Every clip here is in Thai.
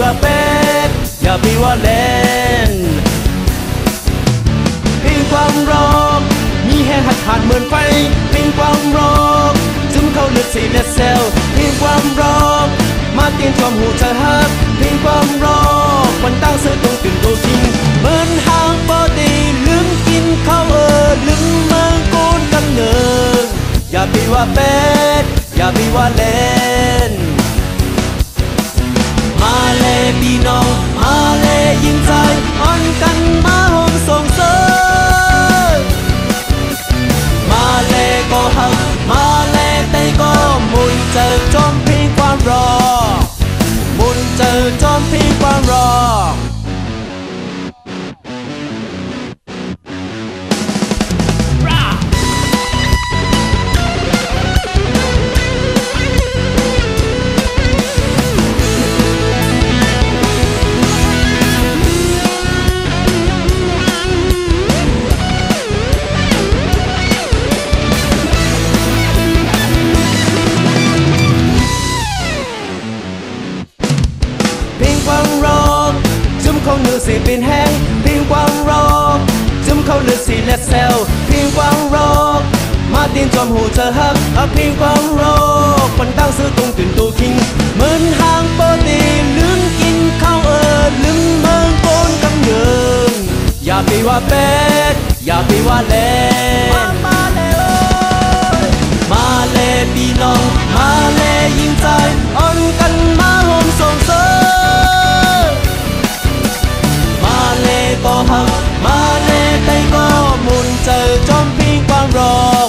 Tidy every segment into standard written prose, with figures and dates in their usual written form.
ว่าเป็ดอย่าไปว่าเล่นเพลงความร้องมีแห้งหัดขาดเหมือนไฟเพลงความร้องซึมเข้าเลือดสีเลือดเซลล์เพลงความร้องมาเตียงความหูเธอฮักเพลงความร้องมันตั้งเสือตรงตื่นตัวจริงเหมือนหางปอดีลืมกินข้าวลืมเมืองกูนกำเนิดอย่าไปว่าเป็ดอย่าไปว่าเล่นมาเลยพี่น้องมาเลยยิ้มใจอ่อนกันมาหอมส่งเสริมมาเลยก็หักมาเลยแต่ก็มุนเจอจอมเพลงความรอมุนเจอจอมเพลงความรอเขาเนื้อสีเป็นแห้งเพียงความรอกจุ่มเขาเลือดสีและเซลล์เพียงความรอกมาตีนจอมหูเธอฮักเพียงความรอกปันตั้งซื้อตรงตื่นตัวคิงเหมือนหางปอดีลืมกินข้าวลืมเมืองโกนกำเนิดอย่าไปว่าเป็ดอย่าไปว่าเล่นมาเลยพี่น้องมาเลยยิ้มใจอ่อนกันมาหอมส่งเสริมก็หักมาเลยแต่ก็มุนเจอจอมพิงความรอก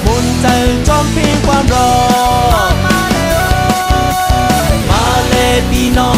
มุนเจอจอมพิงความรอกมาเลยพี่น้อง